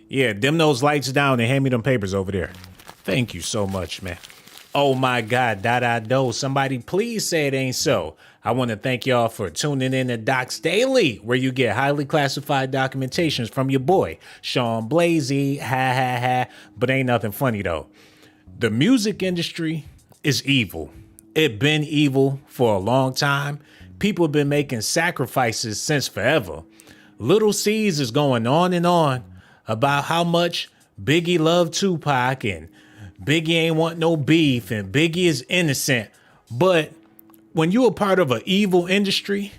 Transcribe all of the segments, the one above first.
Yeah, dim those lights down and hand me them papers over there. Thank you so much, man. Oh my God, do. Somebody please say it ain't so. I want to thank y'all for tuning in to Docs Daily, where you get highly classified documentations from your boy, Sean Blasey. Ha ha ha. But ain't nothing funny though. The music industry is evil. It been evil for a long time. People have been making sacrifices since forever. Lil Cease is going on and on about how much Biggie loved Tupac and Biggie ain't want no beef and Biggie is innocent. But when you a part of an evil industry,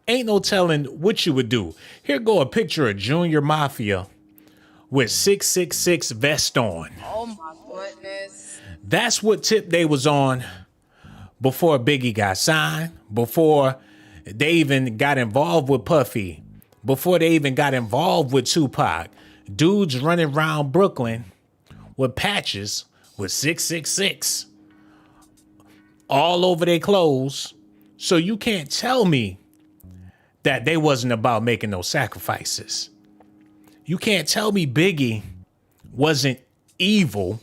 ain't no telling what you would do. Here go a picture of Junior Mafia with 666 vest on. Oh my goodness. That's what tip they was on before Biggie got signed, before they even got involved with Puffy, before they even got involved with Tupac. Dudes running around Brooklyn with patches with 666 all over their clothes. So you can't tell me that they wasn't about making those sacrifices. You can't tell me Biggie wasn't evil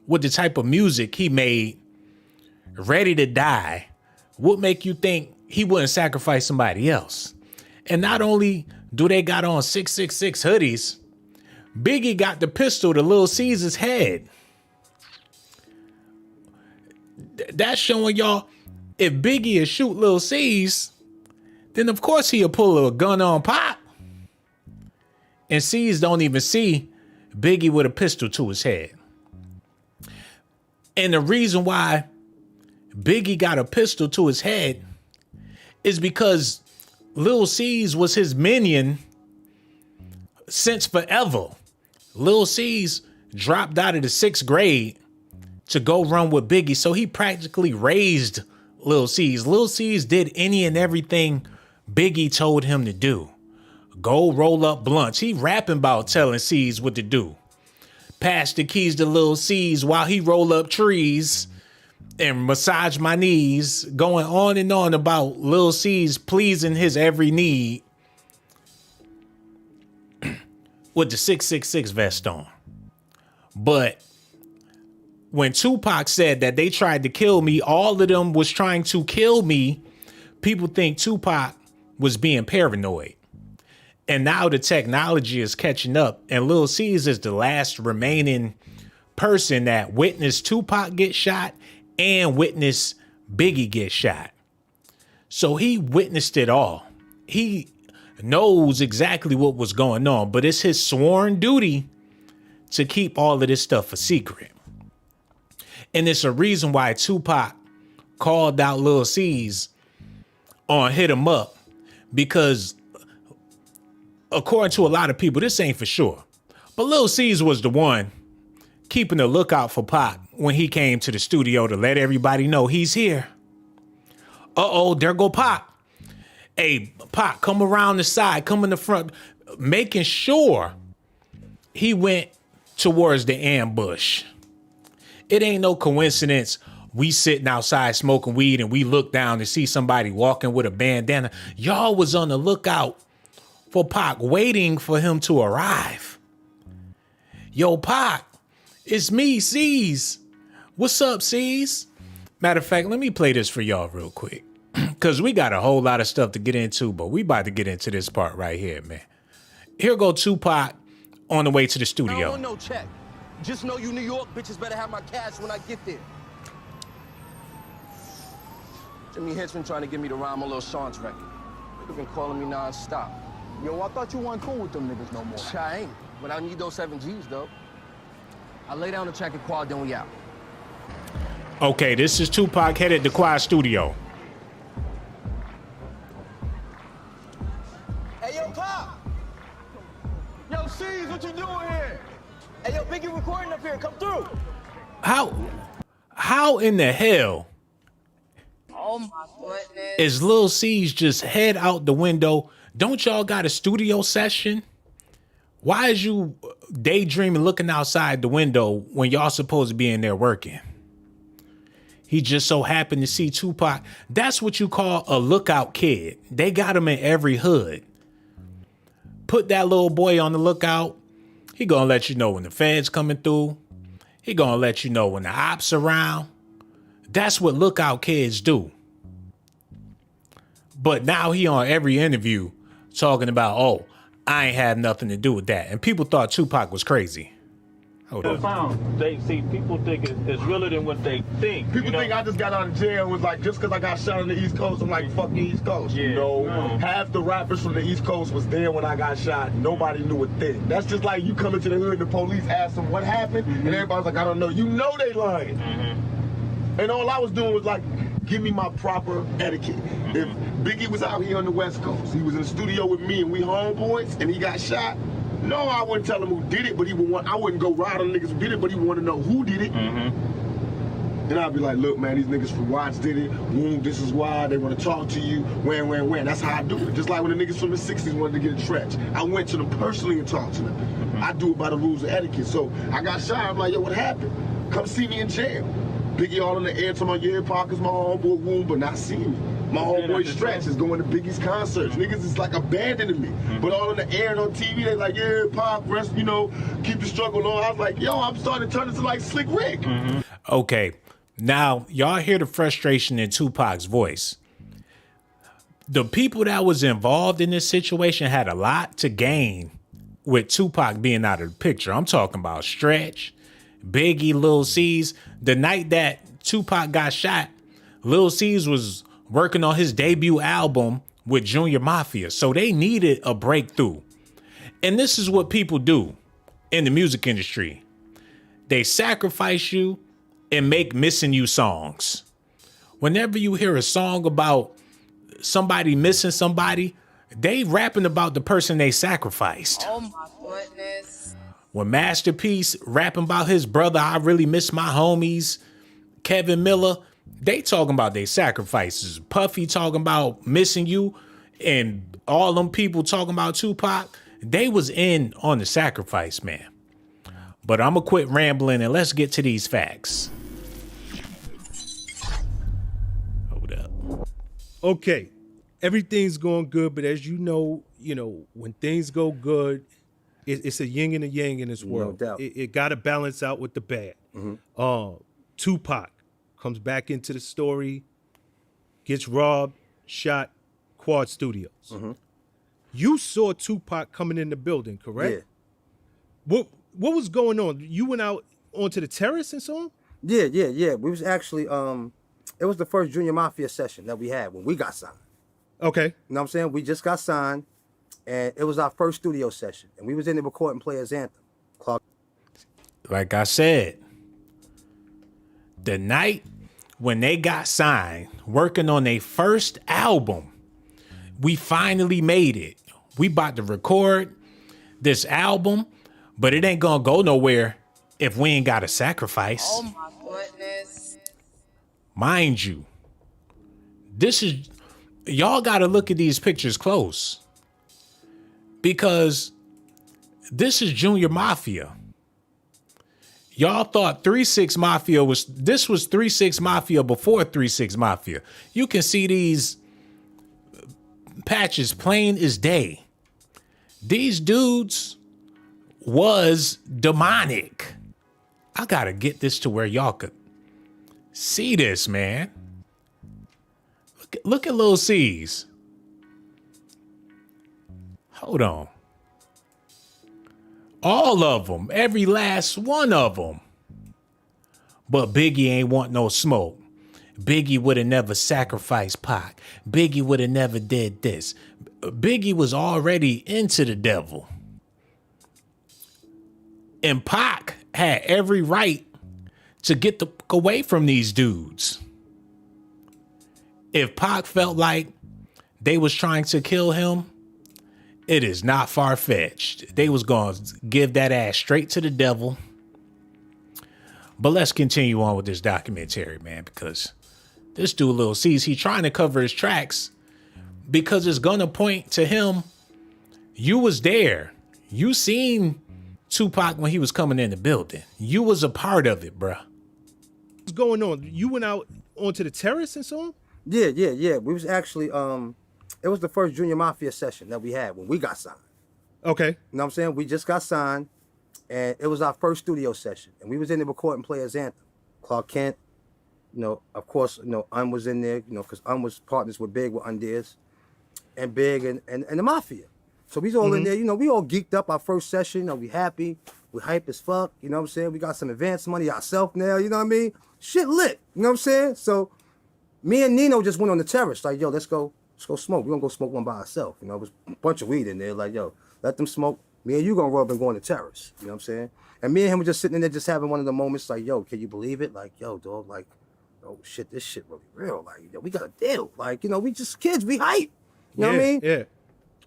with the type of music he made, ready to die. What make you think he wouldn't sacrifice somebody else? And not only do they got on 666 hoodies, Biggie got the pistol to Lil Cease's head. That's showing y'all, if Biggie is shoot Lil Cease, then of course he'll pull a gun on Pop. And Cease don't even see Biggie with a pistol to his head. And the reason why Biggie got a pistol to his head is because Lil Cease was his minion since forever. Lil Cease dropped out of the 6th grade to go run with Biggie, so he practically raised Lil Cease. Lil Cease did any and everything Biggie told him to do. Go roll up blunts. He rapping about telling Cease what to do. Pass the keys to Lil Cease while he roll up trees and massage my knees, going on and on about Lil Cease pleasing his every need with the 666 vest on. But when Tupac said that they tried to kill me, all of them was trying to kill me, people think Tupac was being paranoid. And now the technology is catching up, and Lil Cease is the last remaining person that witnessed Tupac get shot and witnessed Biggie get shot. So he witnessed it all. He knows exactly what was going on, but it's his sworn duty to keep all of this stuff a secret. And it's a reason why Tupac called out Lil Cease on Hit 'Em Up, because according to a lot of people, this ain't for sure, but Lil Cease was the one keeping a lookout for Pac when he came to the studio to let everybody know he's here. Uh-oh, there go Pac. Hey, Pac, come around the side, come in the front, making sure he went towards the ambush. It ain't no coincidence we sitting outside smoking weed and we look down and see somebody walking with a bandana. Y'all was on the lookout for Pac, waiting for him to arrive. Yo, Pac, it's me, Cease. What's up, Cease? Matter of fact, let me play this for y'all real quick, because we got a whole lot of stuff to get into, but we about to get into this part right here, man. Here go Tupac on the way to the studio. I don't want no check. Just know you New York bitches better have my cash when I get there. Jimmy Henchman trying to get me to rhyme on Lil Sean's record. They've been calling me non-stop. Yo, I thought you weren't cool with them niggas no more. I ain't, but I need those 7 G's, though. I lay down the track at Quad, then we out. Okay, this is Tupac headed to Quad Studio. Hey, yo, Pop! Yo, Cease, what you doing here? Hey, yo, Biggie recording up here. Come through. How in the hell Oh my goodness. is Lil Cease just head out the window? Don't y'all got a studio session? Why is you daydreaming looking outside the window when y'all supposed to be in there working? He just so happened to see Tupac. That's what you call a lookout kid. They got him in every hood. Put that little boy on the lookout. He gonna let you know when the feds coming through. He gonna let you know when the ops around. That's what lookout kids do. But now he on every interview talking about, oh, I ain't had nothing to do with that. And people thought Tupac was crazy. Hold on. They see people think it's realer than what they think. People think I just got out of jail was like, just because I got shot on the East Coast, I'm like, fuck the East Coast. Yeah. No, half the rappers from the East Coast was there when I got shot. Nobody knew a thing. That's just like you come into the hood and the police ask them what happened, and everybody's like, I don't know. You know they lying. And all I was doing was like, give me my proper etiquette. If Biggie was out here on the West Coast, he was in the studio with me and we homeboys, and he got shot, no, I wouldn't tell him who did it, but he would want, I wouldn't go ride on niggas who did it, but he would want to know who did it. And I'd be like, look, man, these niggas from Watts did it. This is why they want to talk to you. When. That's how I do it. Just like when the niggas from the 60s wanted to get a trench. I went to them personally and talked to them. I do it by the rules of etiquette. So I got shot. I'm like, yo, what happened? Come see me in jail. Biggie all in the air to my Parker's my homeboy wound, but not seeing me. My homeboy Stretch is going to Biggie's concerts. Niggas is like abandoning me. But all in the air and on TV, they like, yeah, Pac, rest, you know, keep the struggle on. I was like, yo, I'm starting to turn into like Slick Rick. Okay, now y'all hear the frustration in Tupac's voice. The people that was involved in this situation had a lot to gain with Tupac being out of the picture. I'm talking about Stretch, Biggie, Lil Cease. The night that Tupac got shot, Lil Cease was working on his debut album with Junior Mafia. So they needed a breakthrough. And this is what people do in the music industry. They sacrifice you and make missing you songs. Whenever you hear a song about somebody missing somebody, they rapping about the person they sacrificed. Oh my goodness. When Masterpiece rapping about his brother, I really miss my homies, Kevin Miller, they talking about their sacrifices. Puffy talking about missing you, and all them people talking about Tupac, they was in on the sacrifice, man. But I'm gonna quit rambling and let's get to these facts. Hold up. Okay, everything's going good, but as you know, when things go good, it's a yin and a yang in this world. No doubt. It got to balance out with the bad. Tupac comes back into the story, gets robbed, shot, Quad Studios. You saw Tupac coming in the building, correct? Yeah. What was going on? You went out onto the terrace and so on? Yeah. We was actually, it was the first Junior Mafia session that we had when we got signed. Okay. You know what I'm saying? We just got signed, and it was our first studio session, and we was in there recording Players Anthem. Like I said, the night when they got signed, working on their first album, we finally made it. We about to record this album, but it ain't gonna go nowhere if we ain't got a sacrifice. Oh my goodness. Mind you, y'all gotta look at these pictures close, because this is Junior Mafia. Y'all thought 3-6 Mafia was 3-6 Mafia before 3-6 Mafia. You can see these patches plain as day. These dudes was demonic. I gotta get this to where y'all could see this, man. Look at Lil Cease. Hold on. All of them, every last one of them. But Biggie ain't want no smoke. Biggie would have never sacrificed Pac. Biggie would have never did this. Biggie was already into the devil. And Pac had every right to get away from these dudes. If Pac felt like they was trying to kill him, it is not far-fetched. They was going to give that ass straight to the devil. But let's continue on with this documentary, man, because this dude, Lil Cease, he trying to cover his tracks because it's going to point to him. You was there. You seen Tupac when he was coming in the building. You was a part of it, bruh. What's going on? You went out onto the terrace and so on? Yeah. We was actually, it was the first Junior Mafia session that we had when we got signed. Okay. You know what I'm saying? We just got signed, And it was our first studio session. And we was in there recording Players Anthem. Clark Kent, of course, Un was in there, because Un was partners with Big, with Undears, and Big and the Mafia. So we was all in there, we all geeked up our first session, we happy, we hype as fuck, you know what I'm saying? We got some advance money ourselves now, you know what I mean? Shit lit, you know what I'm saying? So me and Nino just went on the terrace, like, yo, let's go smoke. We're gonna go smoke one by ourselves. It was a bunch of weed in there, like, yo, let them smoke. Me and you gonna rub and go on the terrace, you know what I'm saying? And me and him were just sitting in there just having one of the moments like, yo, can you believe it? Like, yo, dog, like, oh shit, this shit really real. Like, we got a deal. Like, we just kids, we hype. You know what I mean? Yeah.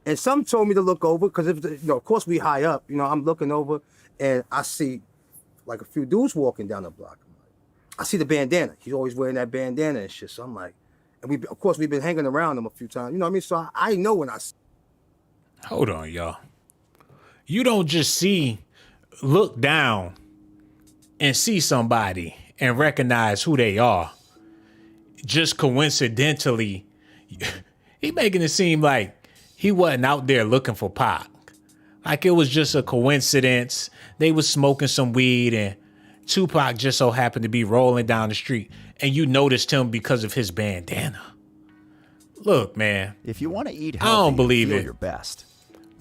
And some told me to look over, because if of course we high up, I'm looking over and I see like a few dudes walking down the block. I see the bandana. He's always wearing that bandana and shit. So I'm like, and we've been hanging around him a few times. You know what I mean? So I know when I see. Hold on, y'all. You don't just look down and see somebody and recognize who they are. Just coincidentally, he making it seem like he wasn't out there looking for Pac. Like it was just a coincidence. They was smoking some weed and Tupac just so happened to be rolling down the street and you noticed him because of his bandana. Look, man. If you want to eat healthy, I don't believe feel it. your best.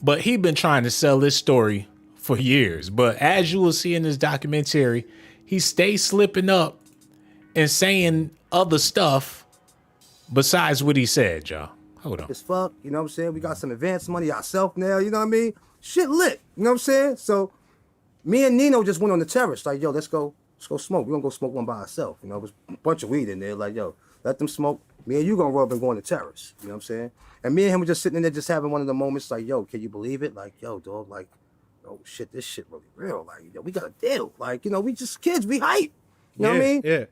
But he been trying to sell this story for years. But as you will see in this documentary, he stays slipping up and saying other stuff besides what he said, y'all. Hold on. As fuck, you know what I'm saying? We got some advance money ourselves now, you know what I mean? Shit lit, you know what I'm saying? So me and Nino just went on the terrace, like, yo, let's go smoke. We're gonna go smoke one by ourselves. It was a bunch of weed in there, like, yo, let them smoke. Me and you gonna rub and go on the terrace, you know what I'm saying? And me and him were just sitting in there just having one of the moments like, yo, can you believe it? Like, yo, dog, like, oh shit, this shit really real. Like, we got a deal. Like, we just kids, we hype. You know what I mean? Yeah.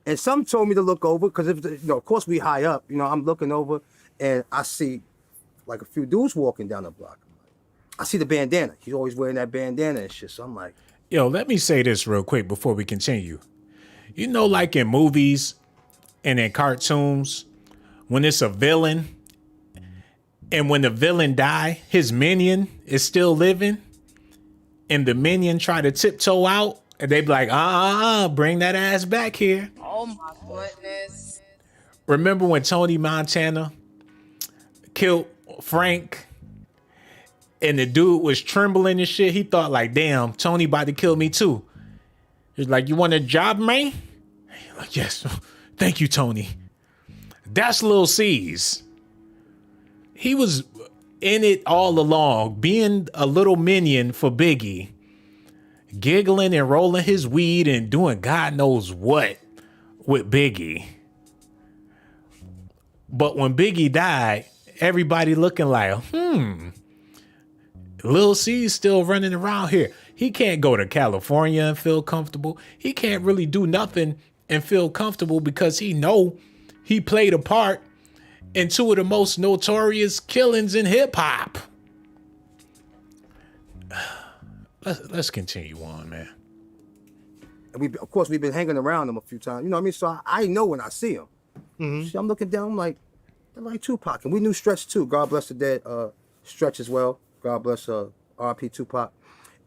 And some told me to look over, because of course we high up, I'm looking over and I see like a few dudes walking down the block. I see the bandana. He's always wearing that bandana and shit. So I'm like, yo, let me say this real quick before we continue. Like in movies and in cartoons, when it's a villain and when the villain die, his minion is still living and the minion try to tiptoe out and they be like, bring that ass back here. Oh my goodness. Remember when Tony Montana killed Frank and the dude was trembling and shit? He thought like, damn, Tony about to kill me too. He's like, you want a job, man? He's like, yes. Thank you, Tony. That's Lil Cease. He was in it all along, being a little minion for Biggie, giggling and rolling his weed and doing God knows what with Biggie. But when Biggie died, everybody looking like, Lil Cease still running around here. He can't go to California and feel comfortable. He can't really do nothing and feel comfortable because he know he played a part in two of the most notorious killings in hip hop. Let's continue on, man. And of course we've been hanging around him a few times. You know what I mean? So I know when I see him. Mm-hmm. See, I'm looking down, I'm like, they're like Tupac. And we knew Stretch too. God bless the dead Stretch as well. God bless RP Tupac.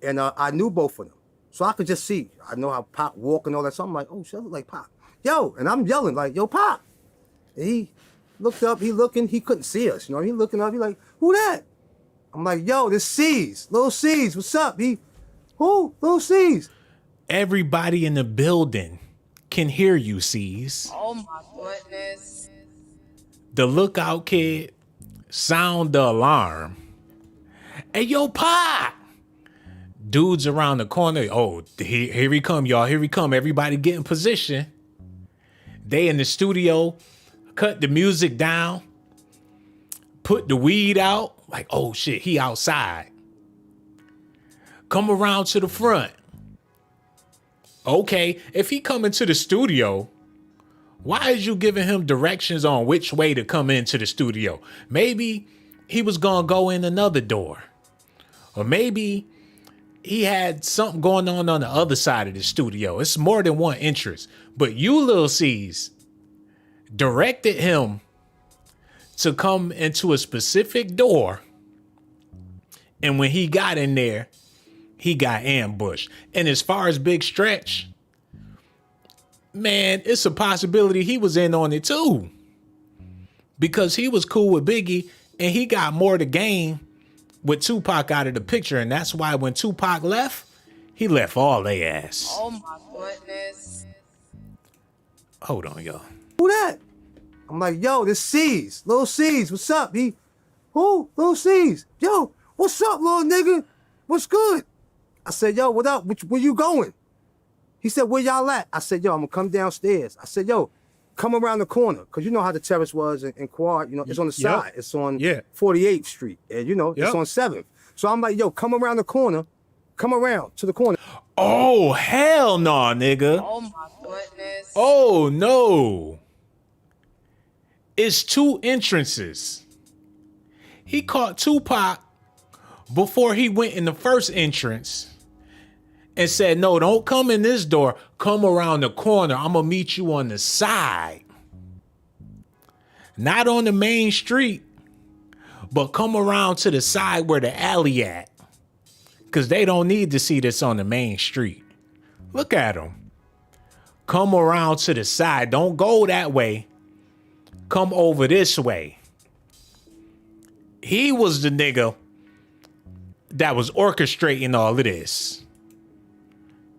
And I knew both of them. So I could just see. I know how Pac walk and all that. So I'm like, oh shit, I look like Pac. Yo, and I'm yelling like, yo, Pac. And he looked up, he looking, he couldn't see us. He looking up, he like, who that? I'm like, yo, this Cease. Lil Cease, what's up? Who? Lil Cease. Everybody in the building can hear you, Cease. Oh my goodness. The lookout kid sound the alarm. Hey, yo, Pac. Dudes around the corner. Oh, here he come, y'all. Here he come. Everybody get in position. They in the studio, cut the music down, put the weed out. Like, oh shit, he outside. Come around to the front. Okay, if he come into the studio, why is you giving him directions on which way to come into the studio? Maybe he was gonna go in another door. Or maybe he had something going on the other side of the studio. It's more than one entrance. But you, Lil Cease, directed him to come into a specific door. And when he got in there, he got ambushed. And as far as Big Stretch, man, it's a possibility he was in on it too. Because he was cool with Biggie and he got more to gain with Tupac out of the picture. And that's why when Tupac left, he left all they ass. Oh my goodness. Hold on, y'all. Who that? I'm like, yo, this Cease. Lil Cease, what's up? Who? Lil Cease. Yo, what's up, little nigga? What's good? I said, yo, what up? Where you going? He said, where y'all at? I said, yo, I'm gonna come downstairs. I said, yo, come around the corner. Cause you know how the terrace was in Quad, you know, it's on the side. It's on 48th Street. And you know, it's on 7th. So I'm like, yo, come around the corner. Come around to the corner. Oh, hell no, nigga. Oh my goodness. Oh, no. It's 2 entrances. He caught Tupac before he went in the first entrance and said, no, don't come in this door. Come around the corner. I'm going to meet you on the side. Not on the main street, but come around to the side where the alley at. Because they don't need to see this on the main street. Look at him. Come around to the side. Don't go that way. Come over this way. He was the nigga that was orchestrating all of this.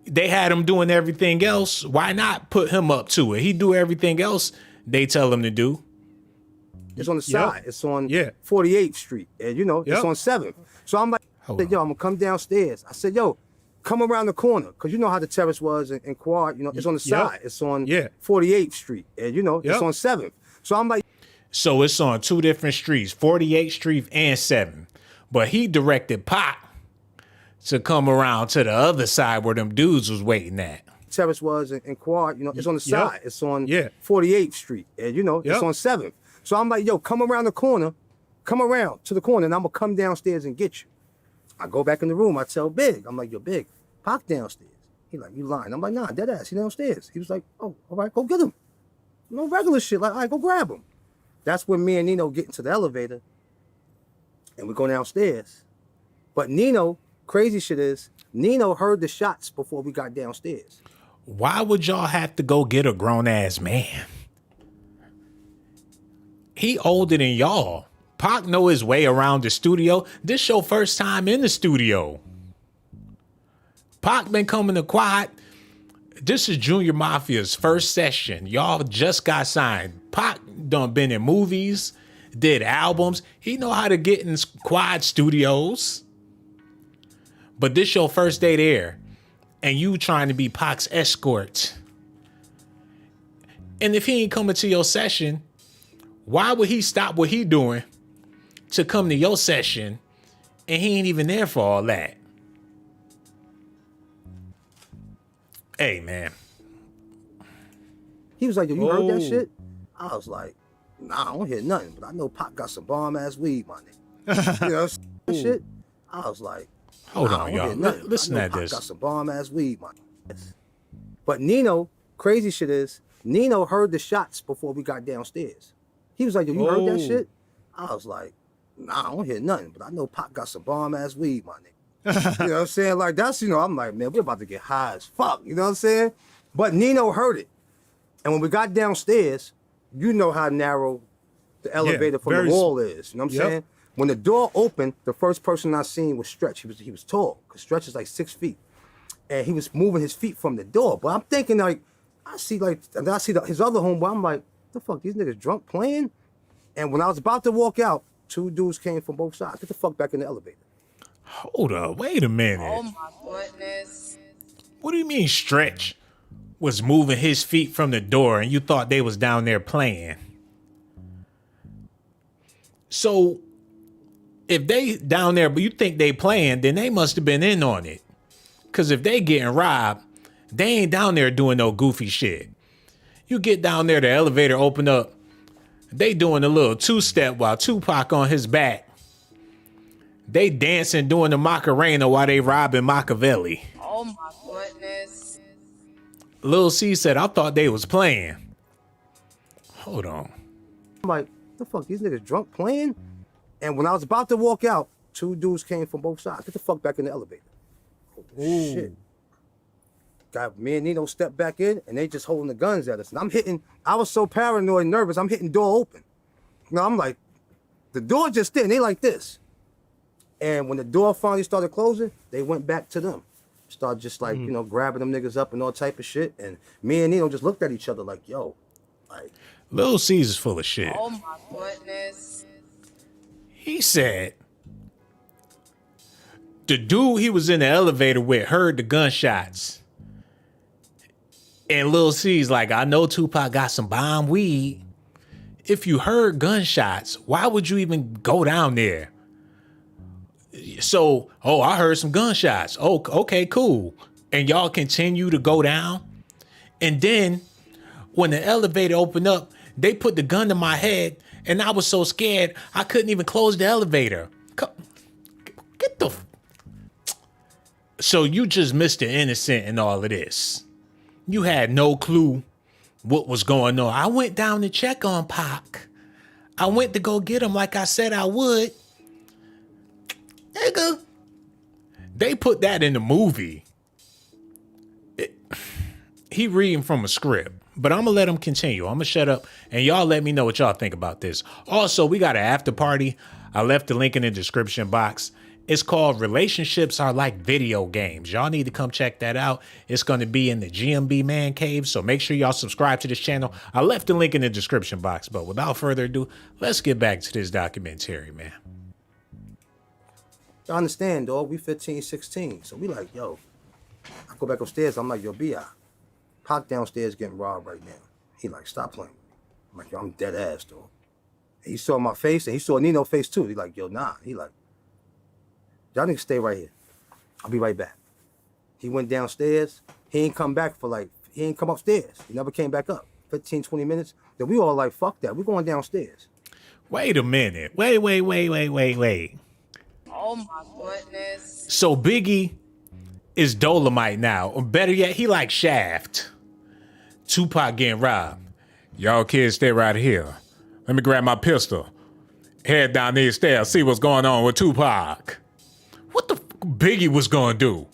They had him doing everything else. Why not put him up to it? He do everything else they tell him to do. It's on the side. It's on 48th Street. And you know, it's on 7th. So I'm like, yo, I'm gonna come downstairs. I said, yo, come around the corner. Cause you know how the terrace was in Quad, you know, it's on the side. It's on 48th Street. And you know, it's on 7th. So I'm like, so it's on 2 different streets, 48th Street and 7th. But he directed Pac to come around to the other side where them dudes was waiting at. Terrace was in Quad, you know, it's on the side. It's on 48th Street. And you know, it's on 7th. So I'm like, yo, come around the corner. Come around to the corner and I'm gonna come downstairs and get you. I go back in the room. I tell Big, I'm like, yo, Big, Pac downstairs. He like, you lying. I'm like, nah, dead ass. He downstairs. He was like, oh, all right, go get him. No regular shit. Like, all right, go grab him. That's when me and Nino get into the elevator and we go downstairs. But Nino, crazy shit is, Nino heard the shots before we got downstairs. Why would y'all have to go get a grown ass man? He older than y'all. Pac know his way around the studio. This your first time in the studio. Pac been coming to Quad. This is Junior Mafia's first session. Y'all just got signed. Pac done been in movies, did albums. He know how to get in Quad studios. But this your first day there. And you trying to be Pac's escort. And if he ain't coming to your session, why would he stop what he doing to come to your session and he ain't even there for all that? Hey, man. He was like, yo, you heard that shit? I was like, nah, I don't hear nothing, but I know Pac got some bomb-ass weed, my nigga. You know that shit? I was like, hold nah, on, y'all. Listen to this. Got some bomb-ass weed, my nigga. But Nino, crazy shit is, Nino heard the shots before we got downstairs. He was like, yo, you heard that shit? I was like, nah, I don't hear nothing, but I know Pac got some bomb-ass weed, my nigga. You know what I'm saying? Like, that's, you know, I'm like, man, we're about to get high as fuck. You know what I'm saying? But Nino heard it. And when we got downstairs, you know how narrow the elevator from the wall is. You know what I'm saying? When the door opened, the first person I seen was Stretch. He was tall, because Stretch is like 6 feet. And he was moving his feet from the door. But I'm thinking, like, I see his other homeboy. I'm like, the fuck, these niggas drunk playing? And when I was about to walk out, 2 dudes came from both sides. Get the fuck back in the elevator. Hold up, wait a minute. Oh my goodness. What do you mean Stretch was moving his feet from the door and you thought they was down there playing? So if they down there, but you think they playing, then they must have been in on it. Because if they getting robbed, they ain't down there doing no goofy shit. You get down there, the elevator open up, they doing a little 2-step while Tupac on his back. They dancing, doing the Macarena while they robbing Machiavelli. Oh my goodness. Lil Cease said, I thought they was playing. Hold on. I'm like, the fuck, these niggas drunk playing? And when I was about to walk out, 2 dudes came from both sides. Get the fuck back in the elevator. Shit. Got me and Nino step back in, and they just holding the guns at us. And I'm hitting. I was so paranoid and nervous. I'm hitting door open. Now I'm like, the door just did. And they like this. And when the door finally started closing, they went back to them. Started just like, you know, grabbing them niggas up and all type of shit. And me and Nino just looked at each other like, yo, like. Lil Cease is full of shit. Oh my goodness. He said the dude he was in the elevator with heard the gunshots. And Lil Cease like, I know Tupac got some bomb weed. If you heard gunshots, why would you even go down there? So, I heard some gunshots. Oh, okay, cool. And y'all continue to go down. And then when the elevator opened up, they put the gun to my head, and I was so scared I couldn't even close the elevator. Get the. So you just missed the innocent in all of this. You had no clue what was going on. I went down to check on Pac. I went to go get him like I said I would. Nigga. They put that in the movie. He reading from a script. But I'm going to let him continue. I'm going to shut up and y'all let me know what y'all think about this. Also, we got an after party. I left the link in the description box. It's called Relationships Are Like Video Games. Y'all need to come check that out. It's going to be in the GMB Man Cave, so make sure y'all subscribe to this channel. I left the link in the description box, but without further ado, let's get back to this documentary, man. You understand, dog? We 15, 16. So we like, yo, I go back upstairs. I'm like, yo, B.I. Pac downstairs getting robbed right now. He like, stop playing. I'm like, yo, I'm dead ass, dog. And he saw my face, and he saw Nino's face, too. He like, yo, nah. He like, y'all niggas stay right here. I'll be right back. He went downstairs. He ain't come back he ain't come upstairs. He never came back up. 15, 20 minutes. Then we all like, fuck that. We going downstairs. Wait a minute. Wait. Oh my goodness. So Biggie is Dolomite now. Or better yet, he like Shaft. Tupac getting robbed. Y'all kids stay right here. Let me grab my pistol. Head down these stairs, see what's going on with Tupac. What the Biggie was gonna do?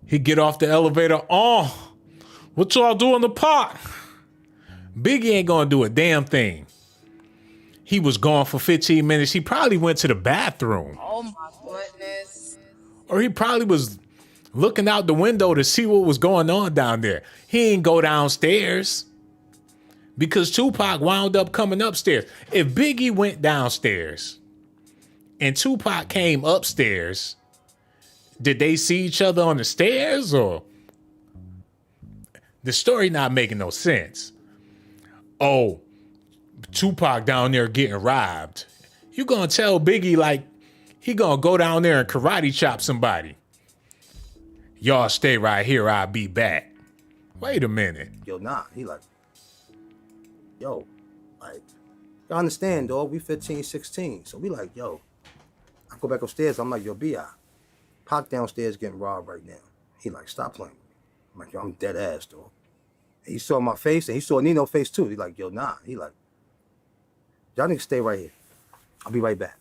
He get off the elevator. Oh, what y'all doing to Pac? Biggie ain't gonna do a damn thing. He was gone for 15 minutes. He probably went to the bathroom. Oh my goodness. Or he probably was looking out the window to see what was going on down there. He ain't go downstairs because Tupac wound up coming upstairs. If Biggie went downstairs and Tupac came upstairs, did they see each other on the stairs or? The story not making no sense. Oh, Tupac down there getting robbed. You gonna tell Biggie like he gonna go down there and karate chop somebody. Y'all stay right here, I'll be back. Wait a minute. Yo, nah. He like, yo, like, you understand, dog? We 15, 16. So we like, yo, I go back upstairs. I'm like, yo, B.I. Pac downstairs getting robbed right now. He like, stop playing. I'm like, yo, I'm dead ass, dog. And he saw my face, and he saw Nino's face, too. He like, yo, nah. He like, y'all niggas stay right here. I'll be right back.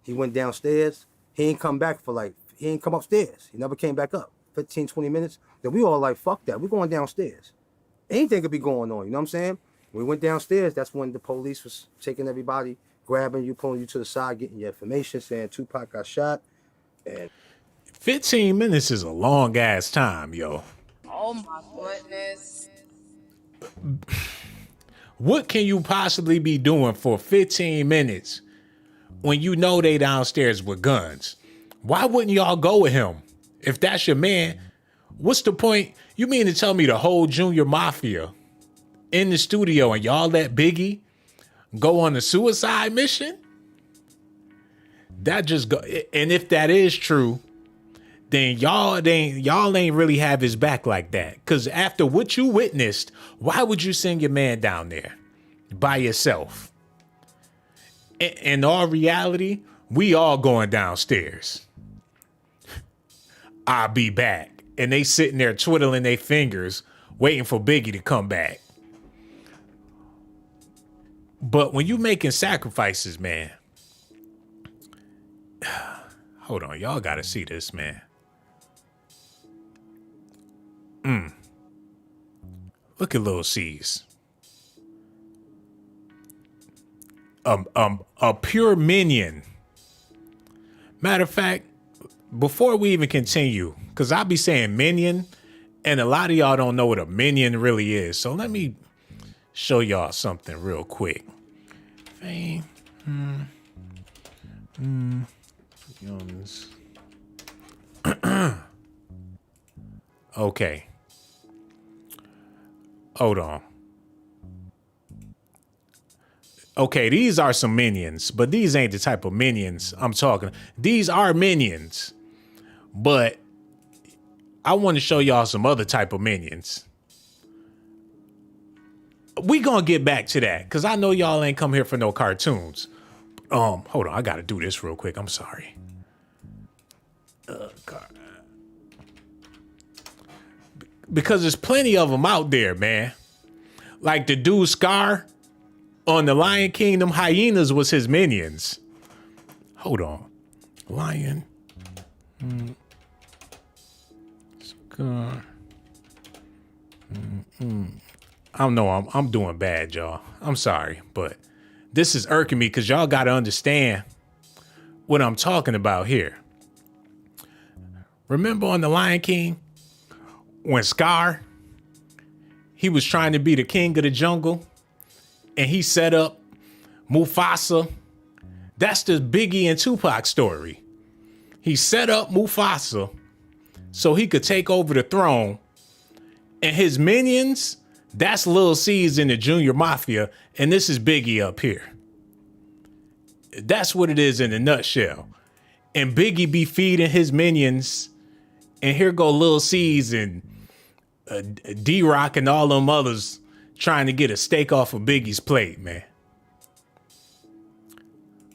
He went downstairs. He ain't come back he ain't come upstairs. He never came back up. 15, 20 minutes. Then we all like, fuck that. We going downstairs. Anything could be going on, you know what I'm saying? When we went downstairs, that's when the police was taking everybody, grabbing you, pulling you to the side, getting your information, saying Tupac got shot. And 15 minutes is a long ass time, yo. Oh my goodness. What can you possibly be doing for 15 minutes when you know they downstairs with guns? Why wouldn't y'all go with him? If that's your man, what's the point? You mean to tell me the whole Junior Mafia in the studio and y'all let Biggie go on a suicide mission? That just go. And if that is true, then y'all ain't really have his back like that. Because after what you witnessed, why would you send your man down there by yourself? In all reality, we all going downstairs. I'll be back. And they sitting there twiddling their fingers, waiting for Biggie to come back. But when you making sacrifices, man, hold on, y'all gotta see this, man. Look at Lil Cease. A pure minion. Matter of fact, before we even continue, because I be saying minion, and a lot of y'all don't know what a minion really is. So let me show y'all something real quick. Fame. Okay. Hold on. Okay, these are some minions, but these ain't the type of minions I'm talking. These are minions, but I want to show y'all some other type of minions. We gonna get back to that because I know y'all ain't come here for no cartoons. Hold on, I gotta do this real quick. I'm sorry. Because there's plenty of them out there, man. Like the dude Scar on the Lion King, them hyenas was his minions. Hold on. Lion. Scar. I don't know. I'm doing bad, y'all. I'm sorry, but this is irking me because y'all got to understand what I'm talking about here. Remember on the Lion King when Scar, he was trying to be the king of the jungle and he set up Mufasa. That's the Biggie and Tupac story. He set up Mufasa so he could take over the throne, and his minions, that's Lil Cease in the Junior Mafia, and this is Biggie up here. That's what it is in a nutshell. And Biggie be feeding his minions, and here go Lil Cease and D-Rock and all them others trying to get a steak off of Biggie's plate, man.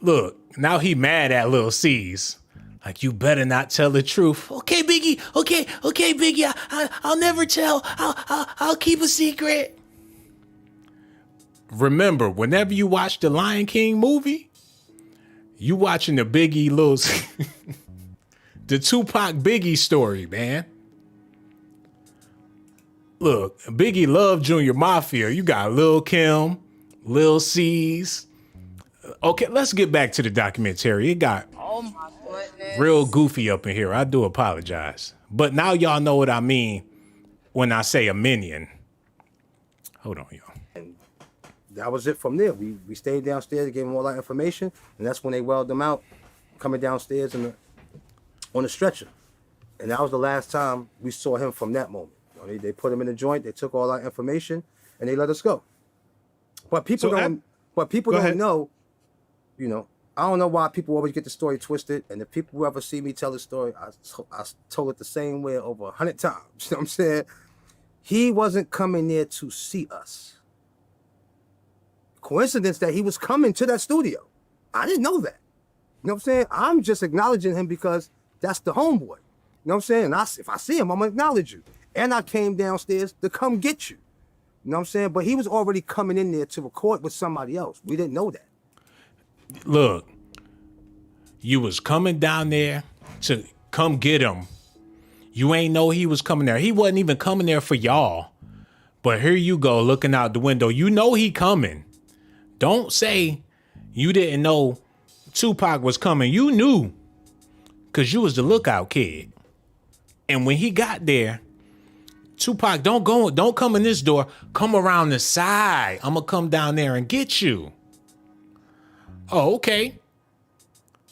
Look, now he mad at Lil Cease. Like, you better not tell the truth. Okay, Biggie. Okay, Biggie. I'll never tell. I'll keep a secret. Remember, whenever you watch the Lion King movie, you watching the Biggie the Tupac Biggie story, man. Look, Biggie loved Junior Mafia. You got Lil Kim, Lil Cease. Okay, let's get back to the documentary. It got real goofy up in here. I do apologize. But now y'all know what I mean when I say a minion. Hold on, y'all. And that was it from there. We stayed downstairs, gave them all that information, and that's when they welled them out, coming downstairs on the stretcher. And that was the last time we saw him from that moment. You know, they put him in the joint, they took all our information, and they let us go. But people don't know, you know, I don't know why people always get the story twisted. And the people who ever see me tell the story, I told it the same way over 100 times. You know what I'm saying? He wasn't coming there to see us. Coincidence that he was coming to that studio. I didn't know that. You know what I'm saying? I'm just acknowledging him because that's the homeboy. You know what I'm saying? And if I see him, I'm going to acknowledge you. And I came downstairs to come get you. You know what I'm saying? But he was already coming in there to record with somebody else. We didn't know that. Look, you was coming down there to come get him. You ain't know he was coming there. He wasn't even coming there for y'all. But here you go looking out the window. You know he coming. Don't say you didn't know Tupac was coming. You knew because you was the lookout kid. And when he got there, Tupac, don't come in this door. Come around the side. I'm going to come down there and get you. Oh, okay.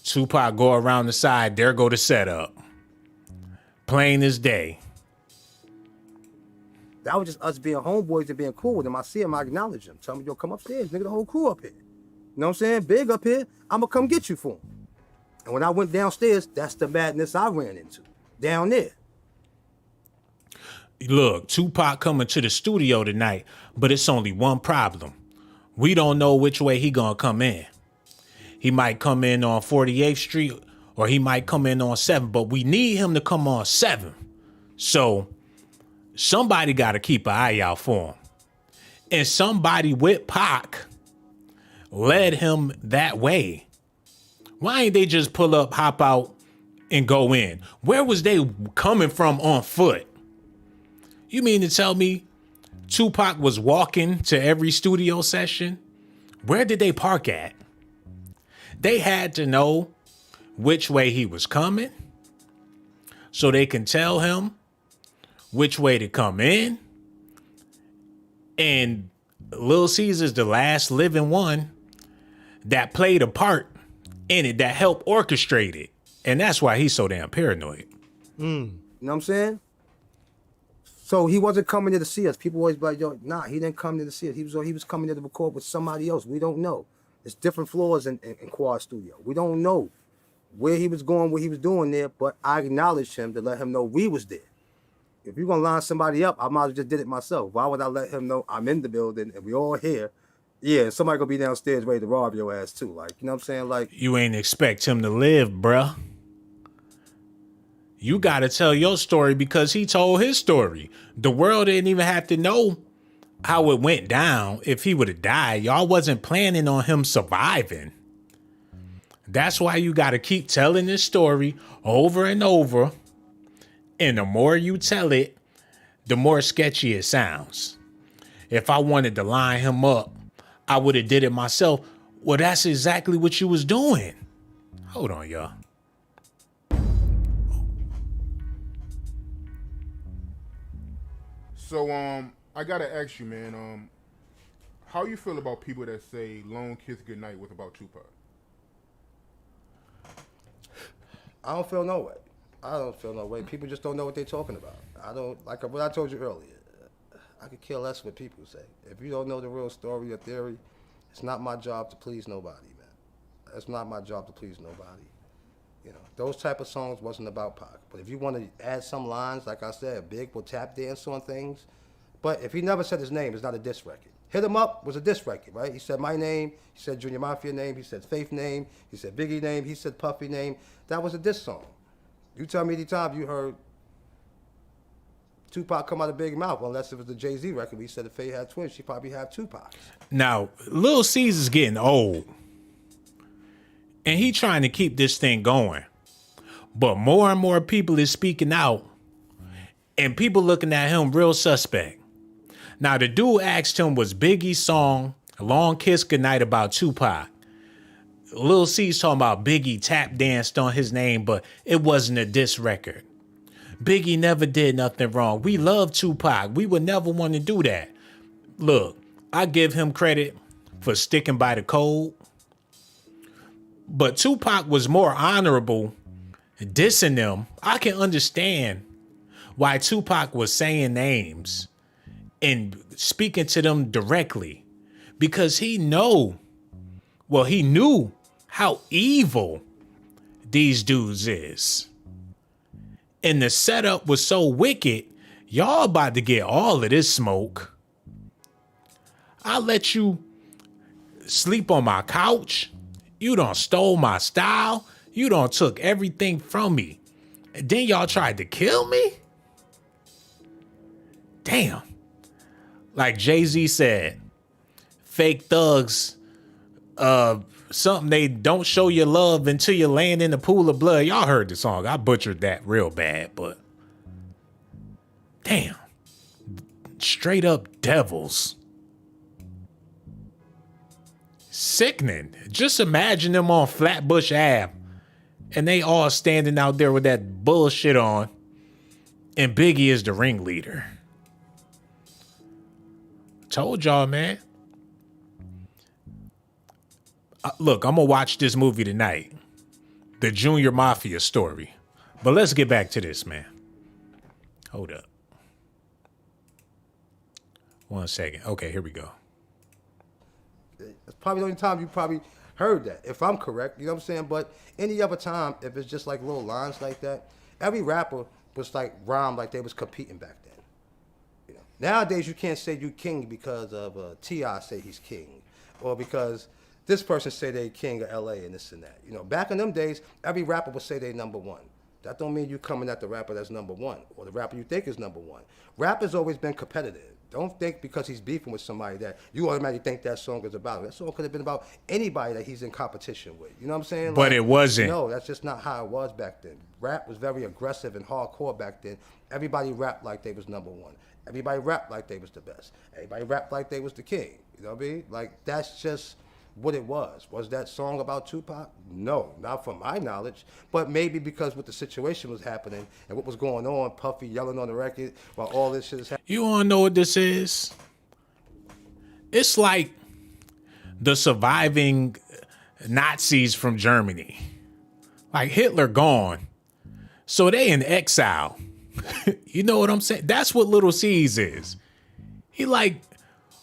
Tupac go around the side. There go the setup. Plain as day. That was just us being homeboys and being cool with him. I see him, I acknowledge him. Tell him, yo, come upstairs. Nigga, the whole crew up here. You know what I'm saying? Big up here. I'm going to come get you for him. And when I went downstairs, that's the madness I ran into. Down there. Look, Tupac coming to the studio tonight, but it's only one problem. We don't know which way he gonna come in. He might come in on 48th Street or he might come in on 7th, but we need him to come on 7th. So somebody got to keep an eye out for him. And somebody with Pac led him that way. Why ain't they just pull up, hop out, and go in? Where was they coming from on foot? You mean to tell me Tupac was walking to every studio session? Where did they park at? They had to know which way he was coming so they can tell him which way to come in. And Lil Cease is the last living one that played a part in it, that helped orchestrate it. And that's why he's so damn paranoid. You know what I'm saying? So he wasn't coming there to see us. People always be like, yo, nah, he didn't come there to see us. He was coming there to record with somebody else. We don't know. It's different floors in Quad Studio. We don't know where he was going, what he was doing there, but I acknowledged him to let him know we was there. If you're gonna line somebody up, I might as well just did it myself. Why would I let him know I'm in the building and we all here? Yeah, and somebody gonna be downstairs ready to rob your ass too. Like, you know what I'm saying? Like, You ain't expect him to live, bruh. You gotta tell your story because he told his story. The world didn't even have to know how it went down if he would have died. Y'all wasn't planning on him surviving. That's why you gotta keep telling this story over and over. And the more you tell it, the more sketchy it sounds. If I wanted to line him up, I would have did it myself. Well, that's exactly what you was doing. Hold on, y'all. So I gotta ask you, man, how you feel about people that say "Long Kiss Goodnight" was about Tupac? I don't feel no way. I don't feel no way. People just don't know what they're talking about. I don't, like what I told you earlier, I could care less what people say. If you don't know the real story or theory, it's not my job to please nobody, man. It's not my job to please nobody. You know, those type of songs wasn't about Pac. But if you want to add some lines, like I said, Big will tap dance on things. But if he never said his name, it's not a diss record. Hit 'Em Up was a diss record, right? He said my name, he said Junior Mafia name, he said Faith name, he said Biggie name, he said Puffy name. That was a diss song. You tell me any time you heard Tupac come out of Big Mouth, unless it was the Jay-Z record where he said if Faye had twins, she probably had Tupac. Now, Lil Cease is getting old. And he trying to keep this thing going. But more and more people is speaking out. And people looking at him real suspect. Now, the dude asked him, was Biggie's song Long Kiss Goodnight about Tupac? Lil Cease talking about Biggie tap danced on his name, but it wasn't a diss record. Biggie never did nothing wrong. We love Tupac. We would never want to do that. Look, I give him credit for sticking by the code. But Tupac was more honorable dissing them. I can understand why Tupac was saying names and speaking to them directly. Because he knew how evil these dudes is. And the setup was so wicked, y'all about to get all of this smoke. I let you sleep on my couch. You done stole my style. You done took everything from me. And then y'all tried to kill me? Damn. Like Jay-Z said, fake thugs, something they don't show you love until you're laying in the pool of blood. Y'all heard the song. I butchered that real bad, but damn. Straight up devils. Sickening. Just imagine them on Flatbush Ave and they all standing out there with that bullshit on and Biggie is the ringleader. Told y'all, man. Look, I'm gonna watch this movie tonight, the Junior Mafia story. But let's get back to this, man. Hold up. 1 second. Okay, here we go. It's probably the only time you probably heard that, if I'm correct, you know what I'm saying? But any other time, if it's just like little lines like that, every rapper was like rhymed like they was competing back then. You know, nowadays you can't say you king because of T.I. say he's king, or because this person say they king of L.A. and this and that. You know, back in them days, every rapper would say they number one. That don't mean you coming at the rapper that's number one, or the rapper you think is number one. Rap has always been competitive. Don't think because he's beefing with somebody that you automatically think that song is about him. That song could have been about anybody that he's in competition with. You know what I'm saying? But it wasn't. No, that's just not how it was back then. Rap was very aggressive and hardcore back then. Everybody rapped like they was number one. Everybody rapped like they was the best. Everybody rapped like they was the king. You know what I mean? Like, that's just what it was. Was that song about Tupac? No, not from my knowledge. But maybe because what the situation was happening and what was going on, Puffy yelling on the record while all this shit is happening. You wanna know what this is? It's like the surviving Nazis from Germany. Like, Hitler gone, so they in exile. You know what I'm saying? That's what Lil Cease is. He like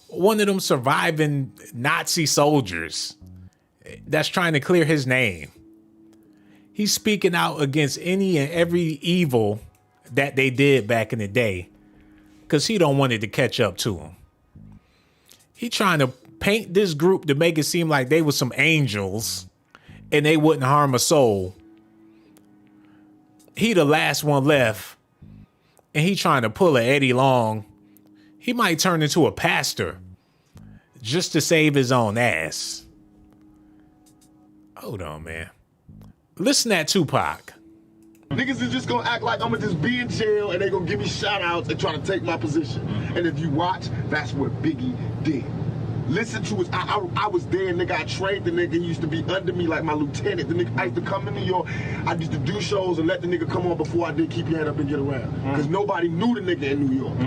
one of them surviving Nazi soldiers that's trying to clear his name. He's speaking out against any and every evil that they did back in the day because he don't want it to catch up to him. He trying to paint this group to make it seem like they was some angels and they wouldn't harm a soul. He the last one left, and he trying to pull a Eddie Long. He might turn into a pastor just to save his own ass. Hold on, man. Listen to Tupac. Niggas is just gonna act like I'm gonna just be in jail and they gonna give me shout outs and try to take my position. And if you watch, that's what Biggie did. Listen to us. I was there, nigga. I trained the nigga. He used to be under me like my lieutenant. The nigga, I used to come to New York. I used to do shows and let the nigga come on before I did Keep Your Head Up and Get Around. Because nobody knew the nigga in New York.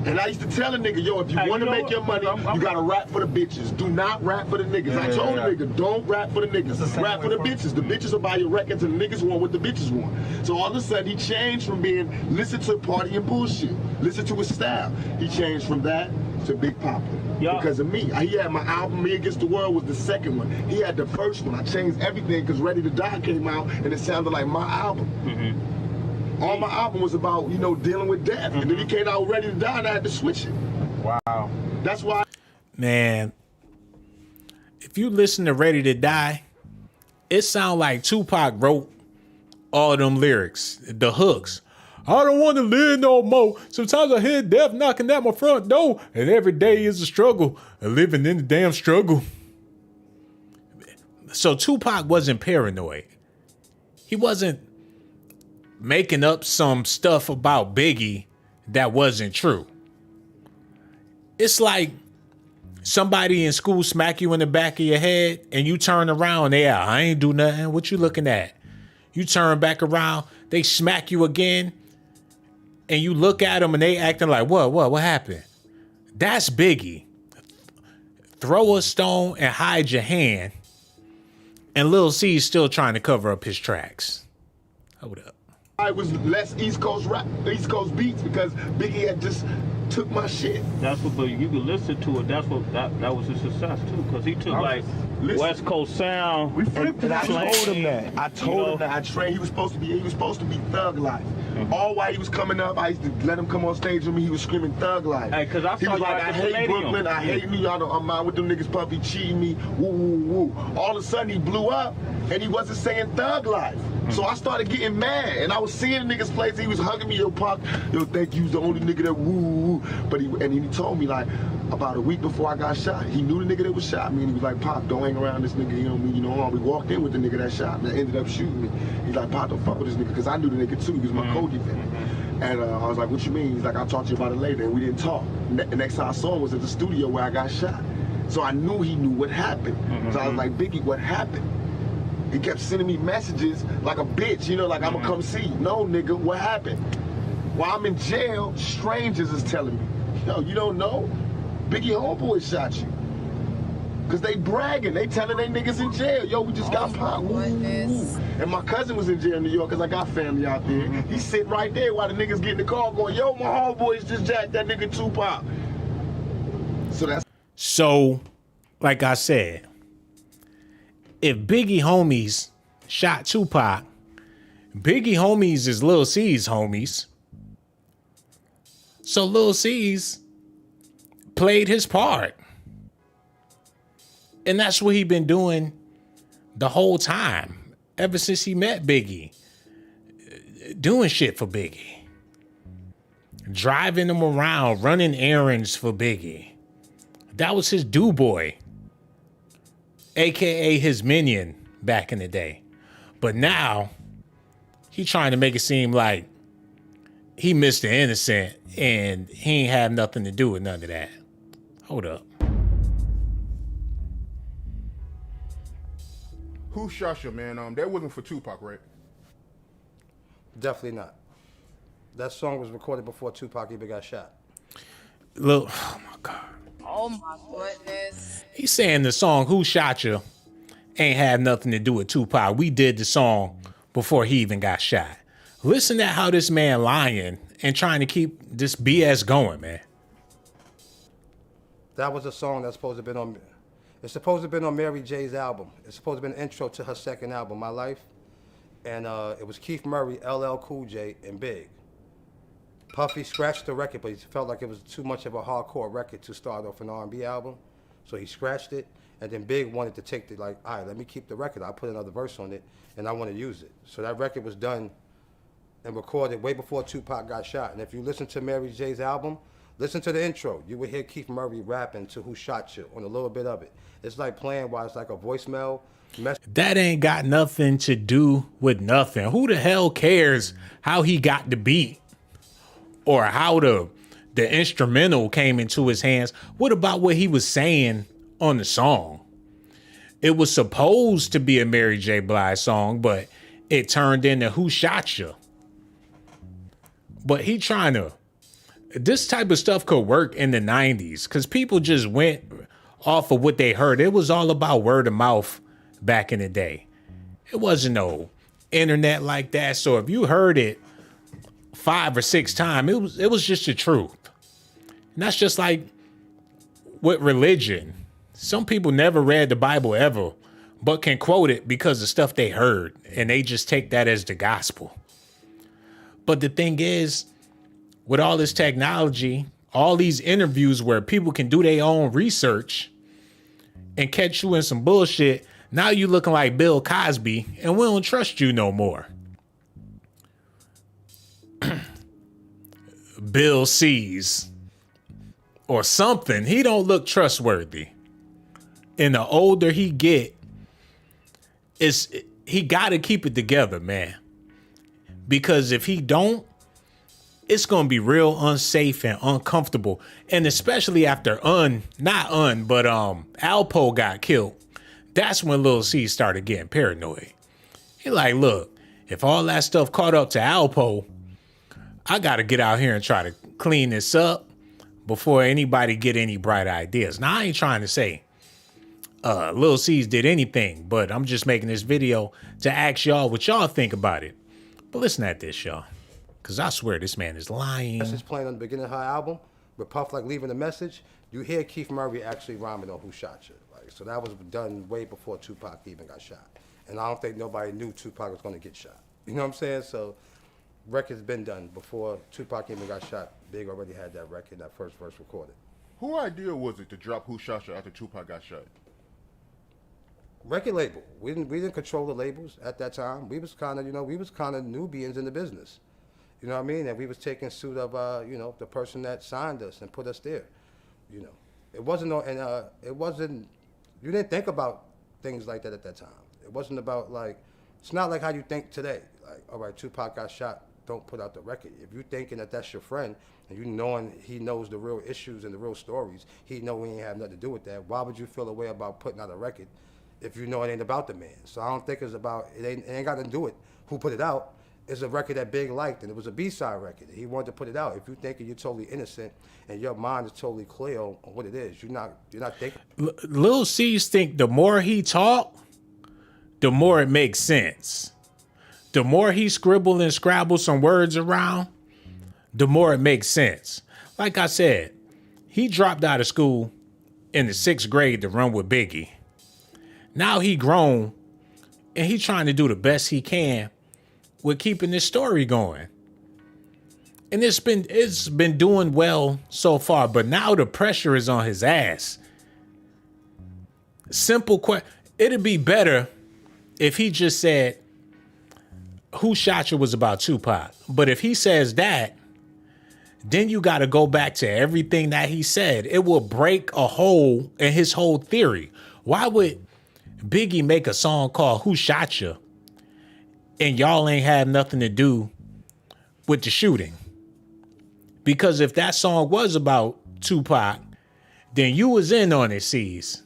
And I used to tell a nigga, yo, if you want to make your money, you got to rap for the bitches. Do not rap for the niggas. I told the nigga, don't rap for the niggas. Rap for the bitches. The bitches will buy your records and the niggas want what the bitches want. So all of a sudden, he changed from being listen to party and bullshit. Listen to his style. He changed from that to Big Papa. Because of me. He had my album, Me Against the World was the second one. He had the first one. I changed everything because Ready to Die came out and it sounded like my album. All my album was about, you know, dealing with death. And then he came out Ready to Die and I had to switch it. Wow. That's why. Man, if you listen to Ready to Die, it sounds like Tupac wrote all them lyrics, the hooks. I don't want to live no more. Sometimes I hear death knocking at my front door, and every day is a struggle, and living in the damn struggle. So Tupac wasn't paranoid. He wasn't making up some stuff about Biggie that wasn't true. It's like somebody in school smack you in the back of your head and you turn around, I ain't do nothing. What you looking at? You turn back around, they smack you again, and you look at them and they acting like, what happened? That's Biggie. Throw a stone and hide your hand, and Lil Cease still trying to cover up his tracks. Hold up. I was less East Coast rap, East Coast beats because Biggie had just took my shit. That's what, but you can listen to it. That's what that was a success too, because he took like West Coast sound. We flipped it. I slang, told him that. I told him that. I trained. He was supposed to be Thug Life. All while he was coming up, I used to let him come on stage with me. He was screaming Thug Life. Hey, cause I he saw was you like, at I the hate Palladium. Brooklyn. I hate New York. I'm out with them niggas. Puffy cheating me. Woo woo woo. All of a sudden he blew up, and he wasn't saying Thug Life. So I started getting mad, and I was seeing the niggas place. He was hugging me, yo, Pac. Yo, thank you. He was the only nigga that woo woo. But he told me like about a week before I got shot. He knew the nigga that was shot me, and he was like, Pac, don't hang around this nigga. You know what I mean? You know, we walked in with the nigga that shot me. That ended up shooting me. He's like, Pac, don't fuck with this nigga, because I knew the nigga too. He was my co-defendant. And I was like, what you mean? He's like, I'll talk to you about it later. And we didn't talk. The next time I saw him was at the studio where I got shot. So I knew he knew what happened. So I was like, Biggie, what happened? He kept sending me messages like a bitch, you know, like I'm gonna come see you. No, nigga, what happened? While I'm in jail, strangers is telling me, yo, you don't know? Biggie homeboy shot you. Cause they bragging, they telling they niggas in jail, yo, we just got popped. And my cousin was in jail in New York, cause I got family out there. He's sitting right there while the niggas getting the call going, yo, my homeboys just jacked that nigga Tupac. So, like I said, if Biggie homies shot Tupac, Biggie homies is Lil Cease homies. So Lil Cease played his part. And that's what he been doing the whole time, ever since he met Biggie. Doing shit for Biggie. Driving him around, running errands for Biggie. That was his do-boy. AKA his minion back in the day. But now, he trying to make it seem like he Mr. Innocent and he ain't have nothing to do with none of that. Hold up. Who shot you, man? That wasn't for Tupac, right? Definitely not. That song was recorded before Tupac even got shot. Look, oh my God. Oh my goodness. He's saying the song Who Shot You ain't have nothing to do with Tupac. We did the song before he even got shot. Listen to how this man lying and trying to keep this BS going, man. That was a song that's supposed to have been on. It's supposed to have been on Mary J's album. It's supposed to have been an intro to her second album, My Life. And it was Keith Murray, LL Cool J, and Big. Puffy scratched the record, but he felt like it was too much of a hardcore record to start off an R&B album. So he scratched it, and then Big wanted to take the, like, all right, let me keep the record. I'll put another verse on it, and I want to use it. So that record was done and recorded way before Tupac got shot. And if you listen to Mary J's album, listen to the intro. You will hear Keith Murray rapping to Who Shot You on a little bit of it. It's like playing while it's like a voicemail. That ain't got nothing to do with nothing. Who the hell cares how he got the beat or how the instrumental came into his hands? What about what he was saying on the song? It was supposed to be a Mary J. Blige song, but it turned into Who Shot You? But he trying to, this type of stuff could work in the 90s because people just went off of what they heard. It was all about word of mouth back in the day. It wasn't no internet like that. So if you heard it 5 or 6 times, it was just the truth. And that's just like with religion. Some people never read the Bible ever, but can quote it because of stuff they heard, and they just take that as the gospel. But the thing is, with all this technology, all these interviews where people can do their own research and catch you in some bullshit, now you looking like Bill Cosby, and we don't trust you no more. Bill Cease or something. He don't look trustworthy. And the older he get, he got to keep it together, man. Because if he don't, it's going to be real unsafe and uncomfortable. And especially after Alpo got killed. That's when Lil Cease started getting paranoid. He like, look, if all that stuff caught up to Alpo, I got to get out here and try to clean this up before anybody get any bright ideas. Now, I ain't trying to say Lil Cease did anything, but I'm just making this video to ask y'all what y'all think about it. But listen at this, y'all, because I swear this man is lying. Message playing on the beginning of her album, with Puff like leaving a message, you hear Keith Murray actually rhyming on Who Shot You. Like, so that was done way before Tupac even got shot. And I don't think nobody knew Tupac was going to get shot. You know what I'm saying? So record's been done before Tupac even got shot. Big already had that record, that first verse recorded. Who idea was it to drop Who Shot You after Tupac got shot? Record label. We didn't control the labels at that time. We was kind of, Nubians in the business. You know what I mean? And we was taking suit of, the person that signed us and put us there. You know, it wasn't, you didn't think about things like that at that time. It wasn't about it's not like how you think today. Like, all right, Tupac got shot, don't put out the record. If you're thinking that that's your friend and you knowing he knows the real issues and the real stories, he know he ain't have nothing to do with that, why would you feel a way about putting out a record if you know it ain't about the man? So I don't think it's about, it ain't got nothing to do with who put it out. It's a record that Big liked, and it was a B-side record. He wanted to put it out. If you thinking you're totally innocent and your mind is totally clear on what it is, you're not thinking. Lil Cease think the more he talk, the more it makes sense. The more he scribble and scrabble some words around, the more it makes sense. Like I said, he dropped out of school in the 6th grade to run with Biggie. Now he grown, and he trying to do the best he can with keeping this story going. And it's been doing well so far, but now the pressure is on his ass. Simple question. It'd be better if he just said Who Shot You was about Tupac. But if he says that, then you got to go back to everything that he said. It will break a hole in his whole theory. Why would Biggie make a song called Who Shot You and y'all ain't have nothing to do with the shooting. Because if that song was about Tupac, then you was in on it, Cease.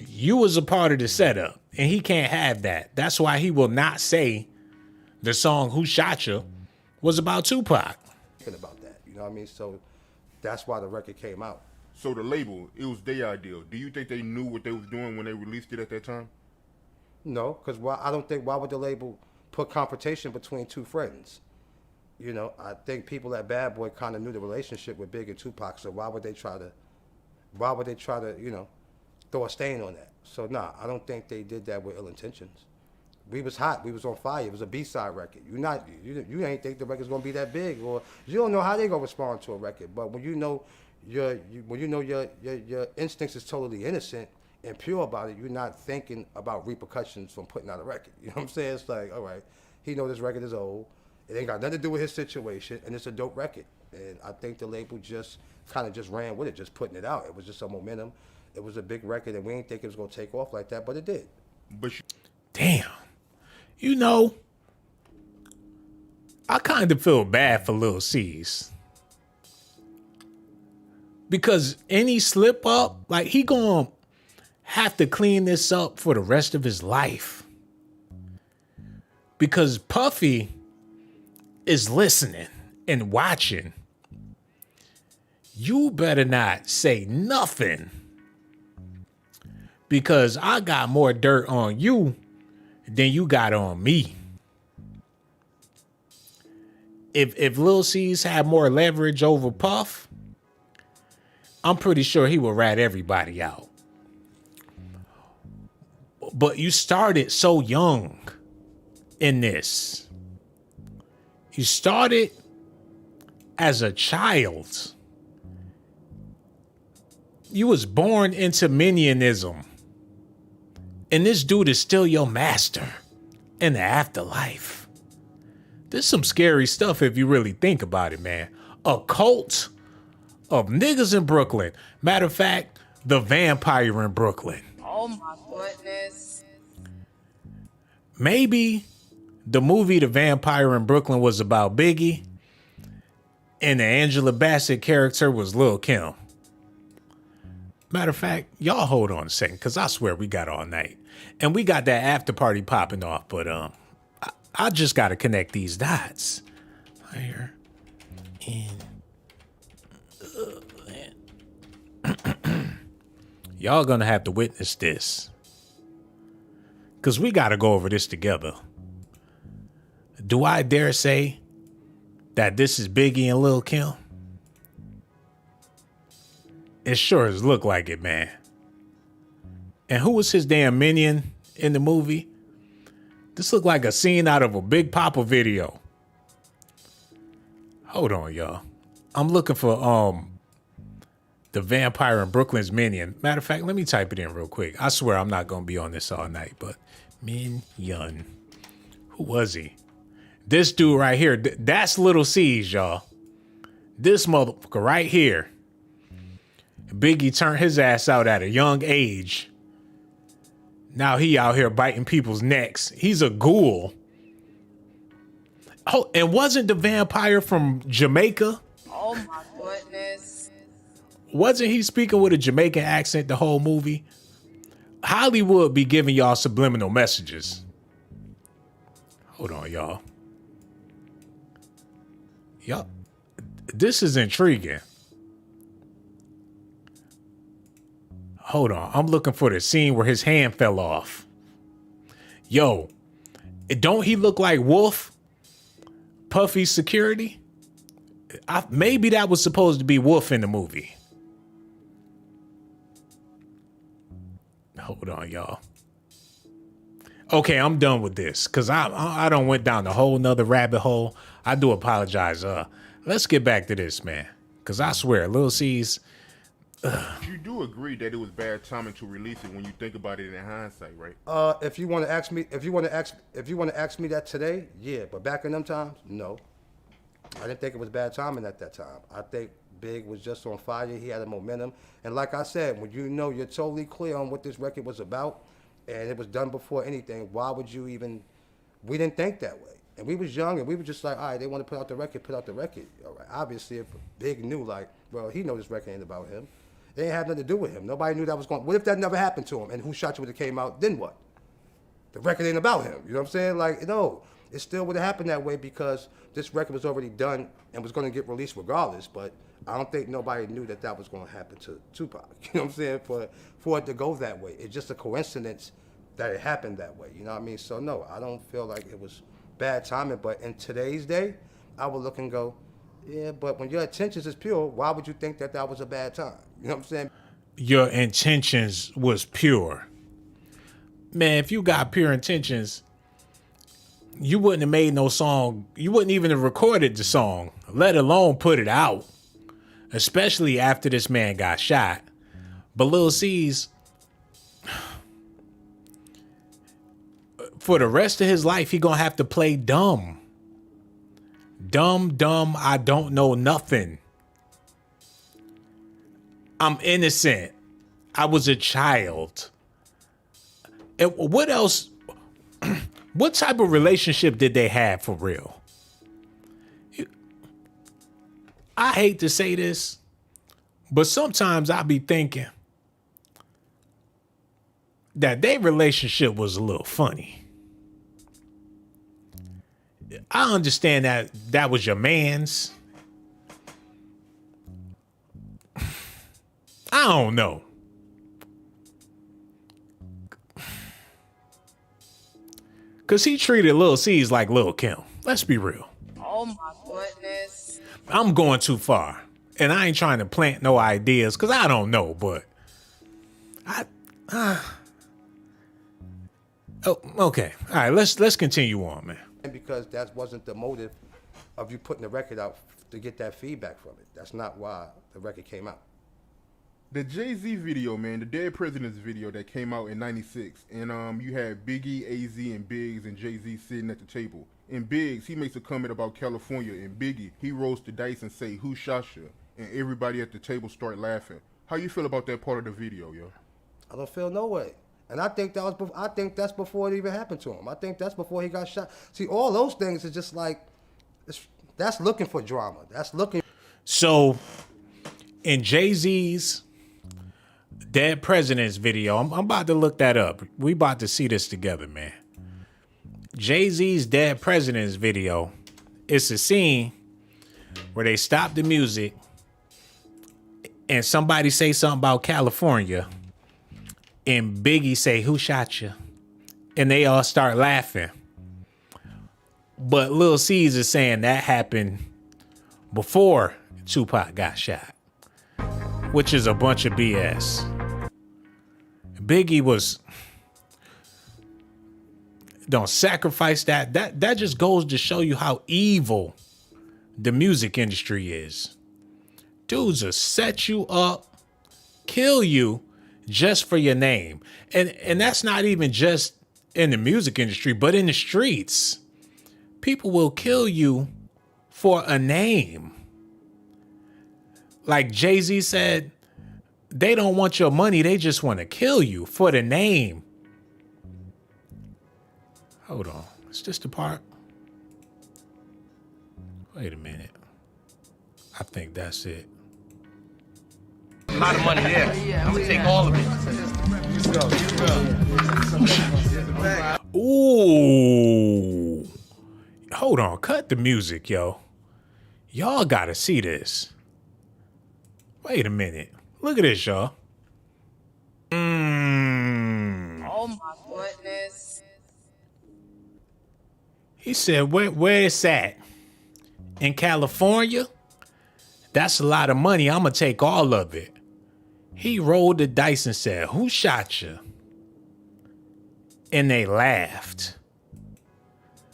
You was a part of the setup, and he can't have that. That's why he will not say the song Who Shot You was about Tupac. About that, you know what I mean? So that's why the record came out. So the label, it was their idea. Do you think they knew what they was doing when they released it at that time? No, because I don't think, why would the label put confrontation between two friends? You know, I think people at Bad Boy kind of knew the relationship with Big and Tupac, so why would they try to, you know, throw a stain on that? So nah, I don't think they did that with ill intentions. We was hot, we was on fire. It was a B-side record. You ain't think the record's gonna be that big, or you don't know how they gonna respond to a record. But when you know your instincts is totally innocent and pure about it, you're not thinking about repercussions from putting out a record. You know what I'm saying? It's like, all right, he know this record is old. It ain't got nothing to do with his situation, and it's a dope record. And I think the label just kind of just ran with it, just putting it out. It was just a momentum. It was a big record, and we didn't think it was gonna take off like that, but it did. Damn. You know, I kind of feel bad for Lil Cease. Because any slip up, like he gonna have to clean this up for the rest of his life. Because Puffy is listening and watching. You better not say nothing. Because I got more dirt on you than you got on me. If Lil Cease had more leverage over Puff, I'm pretty sure he would rat everybody out. But you started so young in this. You started as a child. You was born into minionism. And this dude is still your master in the afterlife. This is some scary stuff if you really think about it, man. A cult of niggas in Brooklyn. Matter of fact, the vampire in Brooklyn. Oh my goodness. Maybe the movie The Vampire in Brooklyn was about Biggie and the Angela Bassett character was Lil' Kim. Matter of fact, y'all hold on a second, because I swear we got all night. And we got that after party popping off, but I just got to connect these dots. Fire in. Y'all gonna have to witness this. Because we got to go over this together. Do I dare say that this is Biggie and Lil' Kim? It sure as look like it, man. And who was his damn minion in the movie? This looked like a scene out of a Big Papa video. Hold on, y'all. I'm looking for the vampire in Brooklyn's minion. Matter of fact, let me type it in real quick. I swear I'm not gonna be on this all night, but minion. Who was he? This dude right here. That's Lil Cease, y'all. This motherfucker right here. Biggie turned his ass out at a young age. Now he out here biting people's necks. He's a ghoul. Oh, and wasn't the vampire from Jamaica? Oh my goodness. Wasn't he speaking with a Jamaican accent the whole movie? Hollywood be giving y'all subliminal messages. Hold on, y'all. Y'all, this is intriguing. Hold on, I'm looking for the scene where his hand fell off. Yo, don't he look like Wolf? Puffy's security? Maybe that was supposed to be Wolf in the movie. Hold on, y'all. Okay, I'm done with this because I don't went down a whole nother rabbit hole. I do apologize. Let's get back to this, man. Because I swear, Lil Cease. You do agree that it was bad timing to release it when you think about it in hindsight, right? If you want to ask me, if you want to ask me that today, yeah. But back in them times, no. I didn't think it was bad timing at that time. I think Big was just on fire. He had a momentum, and like I said, when you know you're totally clear on what this record was about, and it was done before anything, why would you even we didn't think that way. And we was young, and we were just like, all right, they want to put out the record, put out the record. All right. Obviously, if Big knew, like, well, he know this record ain't about him. It ain't have nothing to do with him. Nobody knew that was going. What if that never happened to him? And Who Shot You would have came out? Then what? The record ain't about him. You know what I'm saying? Like, no, it still would have happened that way because this record was already done and was going to get released regardless. But I don't think nobody knew that that was going to happen to Tupac. You know what I'm saying? For it to go that way, it's just a coincidence that it happened that way. You know what I mean? So no, I don't feel like it was bad timing. But in today's day, I would look and go, yeah, but when your intentions is pure, why would you think that that was a bad time? You know what I'm saying? Your intentions was pure. Man, if you got pure intentions, you wouldn't have made no song. You wouldn't even have recorded the song, let alone put it out, especially after this man got shot. But Lil Cease, for the rest of his life, he gonna have to play dumb. Dumb, I don't know nothing. I'm innocent. I was a child. And what else? What type of relationship did they have for real? I hate to say this, but sometimes I be thinking that their relationship was a little funny. I understand that that was your man's. I don't know. Because he treated Lil Cease like Lil Kim. Let's be real. Oh my goodness. I'm going too far. And I ain't trying to plant no ideas because I don't know, but oh, okay. All right, let's continue on, man. Because that wasn't the motive of you putting the record out to get that feedback from it. That's not why the record came out. The Jay-Z video, man, the Dead Presidents video that came out in '96, and you had Biggie, AZ, and Biggs and Jay-Z sitting at the table. In Biggs, he makes a comment about California, and Biggie, he rolls the dice and say, "Who shot you?" And everybody at the table start laughing. How you feel about that part of the video, yo? I don't feel no way. And I think that was. I think that's before it even happened to him. I think that's before he got shot. See, all those things is just like, that's looking for drama. That's looking. So, in Jay-Z's Dead Presidents video, I'm about to look that up. We about to see this together, man. Jay-Z's Dead Presidents video, it's a scene where they stop the music and somebody say something about California. And Biggie say, "Who shot you?" And they all start laughing. But Lil Cease is saying that happened before Tupac got shot, which is a bunch of BS. Biggie was, don't sacrifice that. That just goes to show you how evil the music industry is. Dudes will set you up, kill you, just for your name. And that's not even just in the music industry, but in the streets. People will kill you for a name. Like Jay-Z said, they don't want your money, they just want to kill you for the name. Hold on. Is this the part? Wait a minute. I think that's it. A lot of money there. I'm gonna take all of it. Ooh. Hold on. Cut the music, yo. Y'all gotta see this. Wait a minute. Look at this, y'all. Oh my goodness. He said, where it's at? In California? That's a lot of money. I'm going to take all of it. He rolled the dice and said, "Who shot you?" And they laughed.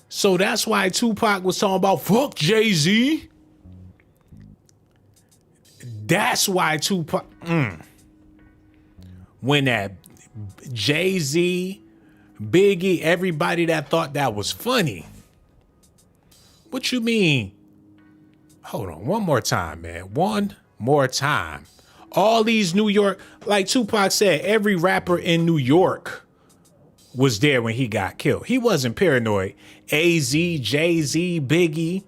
So that's why Tupac was talking about fuck Jay-Z. That's why Tupac, when that Jay-Z, Biggie, everybody that thought that was funny. What you mean? Hold on, one more time, man. One more time. All these New York, like Tupac said, every rapper in New York was there when he got killed. He wasn't paranoid. AZ, Jay-Z, Biggie.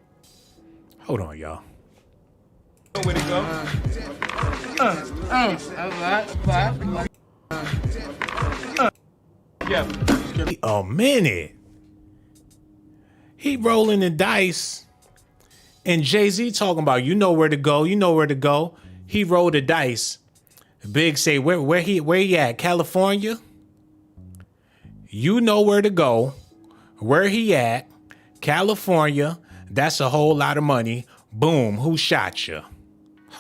Hold on, y'all. Where to go? Yeah. A minute. He rolling the dice. And Jay-Z talking about, you know where to go, you know where to go. He rolled the dice. Big say, where he at? California? You know where to go. Where he at? California. That's a whole lot of money. Boom, who shot you?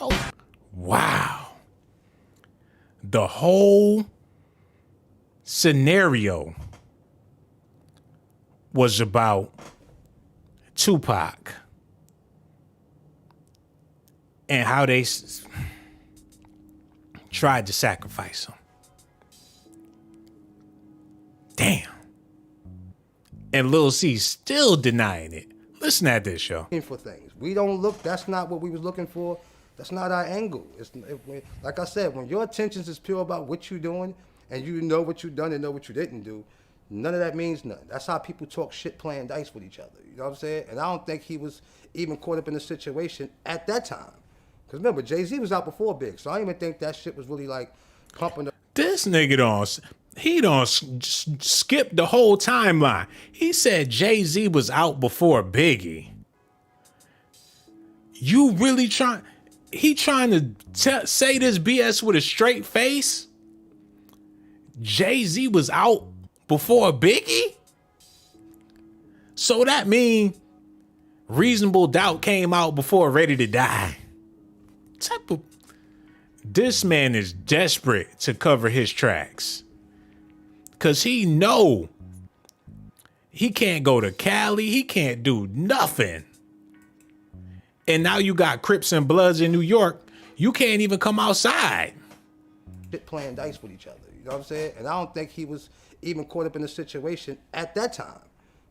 Oh, wow. The whole scenario was about Tupac and how they tried to sacrifice him. Damn. And Lil Cease still denying it. Listen at this, yo. For things. We don't look, that's not what we was looking for. That's not our angle. Like I said, when your intentions is pure about what you're doing and you know what you done and know what you didn't do, none of that means nothing. That's how people talk shit playing dice with each other. You know what I'm saying? And I don't think he was even caught up in the situation at that time. Because remember, Jay-Z was out before Big, so I don't even think that shit was really like pumping the... This nigga don't skip the whole timeline. He said Jay-Z was out before Biggie. You really trying to say this BS with a straight face? Jay-Z was out before Biggie? So that mean Reasonable Doubt came out before Ready to Die. This man is desperate to cover his tracks. Cause he know he can't go to Cali. He can't do nothing. And now you got Crips and Bloods in New York. You can't even come outside. Playing dice with each other. You know what I'm saying? And I don't think he was even caught up in the situation at that time.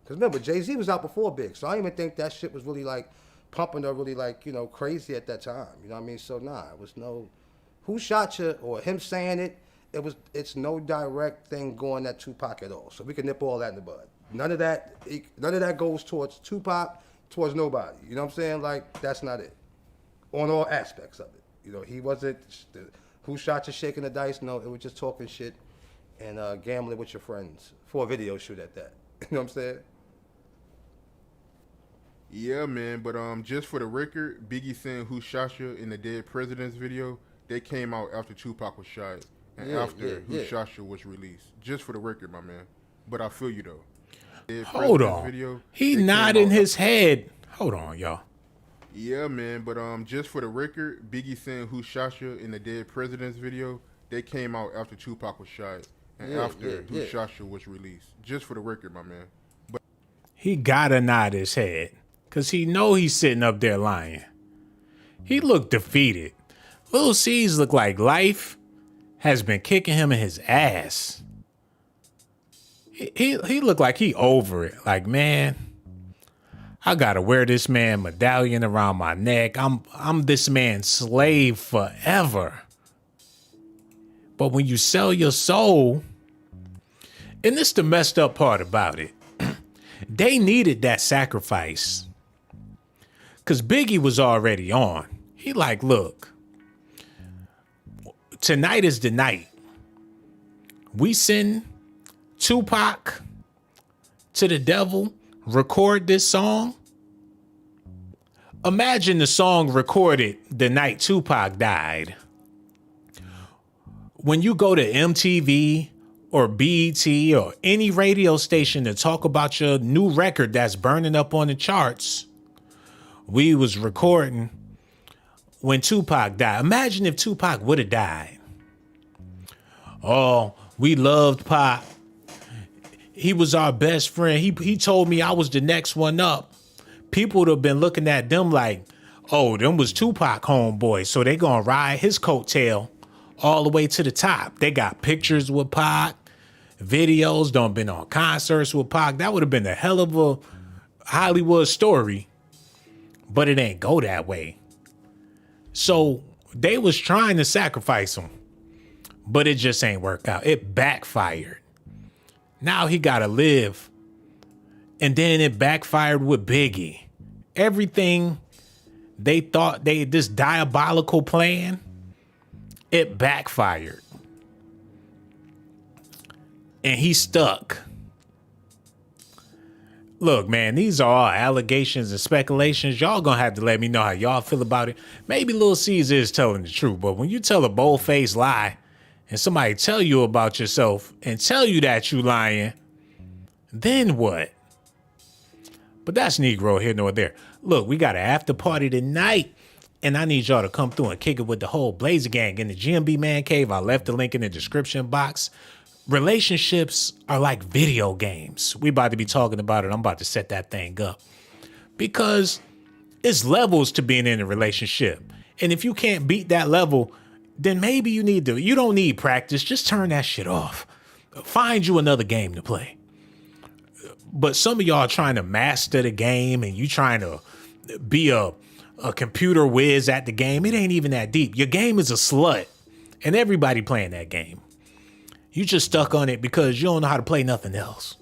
Because remember, Jay-Z was out before Big. So I don't even think that shit was really like pumping or really like, you know, crazy at that time. You know what I mean? So nah, it was no who shot you or him saying it. It's no direct thing going at Tupac at all. So we can nip all that in the bud. None of that goes towards Tupac, towards nobody. You know what I'm saying? Like, that's not it. On all aspects of it. You know, he wasn't who shot you shaking the dice. No, it was just talking shit and gambling with your friends for a video shoot at that. You know what I'm saying? Yeah, man, but just for the record, Biggie saying who shot you in the Dead President's video, they came out after Tupac was shot and after Who Shot You was released. Just for the record, my man. But I feel you though. Dead Hold on. Video, he nodding his head. Hold on, y'all. Yeah, man, but just for the record, Biggie saying who shot you in the Dead President's video, they came out after Tupac was shot and after Who Shot You was released. Just for the record, my man. But he gotta nod his head. Cause he know he's sitting up there lying. He looked defeated. Lil Cease looked like life has been kicking him in his ass. He looked like he over it. Like, man, I gotta wear this man medallion around my neck. I'm this man's slave forever. But when you sell your soul, and this the messed up part about it, they needed that sacrifice. Cause Biggie was already on. He like, look, tonight is the night. We send Tupac to the devil, record this song. Imagine the song recorded the night Tupac died. When you go to MTV or BET or any radio station to talk about your new record that's burning up on the charts, we was recording when Tupac died. Imagine if Tupac would have died. Oh, we loved Pac. He was our best friend. He told me I was the next one up. People would have been looking at them like, oh, them was Tupac homeboys. So they gonna ride his coattail all the way to the top. They got pictures with Pac, videos, done been on concerts with Pac. That would have been a hell of a Hollywood story. But it ain't go that way. So they was trying to sacrifice him, but it just ain't work out. It backfired. Now he gotta live. And then it backfired with Biggie. Everything they thought this diabolical plan, it backfired. And he's stuck. Look, man, these are all allegations and speculations. Y'all gonna have to let me know how y'all feel about it. Maybe Lil Cease is telling the truth, but when you tell a bold-faced lie and somebody tell you about yourself and tell you that you lying, then what? But that's Negro here nor there. Look, we got an after party tonight, and I need y'all to come through and kick it with the whole Blazer Gang in the GMB Man Cave. I left the link in the description box. Relationships are like video games. We about to be talking about it. I'm about to set that thing up because it's levels to being in a relationship. And if you can't beat that level, then maybe you don't need practice. Just turn that shit off. Find you another game to play. But some of y'all are trying to master the game and you trying to be a computer whiz at the game. It ain't even that deep. Your game is a slut and everybody playing that game. You just stuck on it because you don't know how to play nothing else.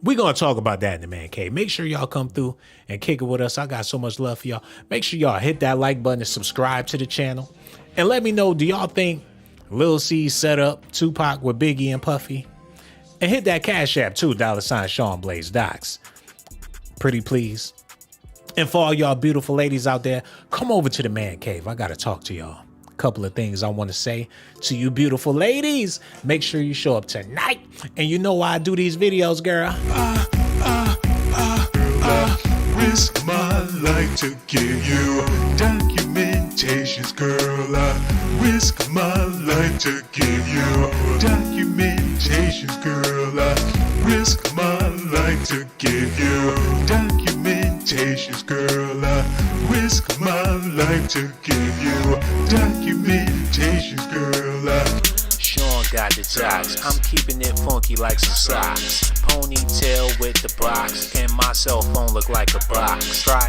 We're going to talk about that in the Man Cave. Make sure y'all come through and kick it with us. I got so much love for y'all. Make sure y'all hit that like button and subscribe to the channel. And let me know, do y'all think Lil Cease set up Tupac with Biggie and Puffy? And hit that Cash App too, $ Sean Blaze Docs. Pretty please. And for all y'all beautiful ladies out there, come over to the Man Cave. I got to talk to y'all. Couple of things I want to say to you beautiful ladies. Make sure you show up tonight. And you know why I do these videos, girl. Risk my life to give you documentations, girl. I risk my life to give you documentations, girl. I risk my life to give you documentations, girl. I risk my life to give you documentations, girl. Sean got the jocks. I'm keeping it funky like some socks. Ponytail with the box. And my cell phone look like a box. Try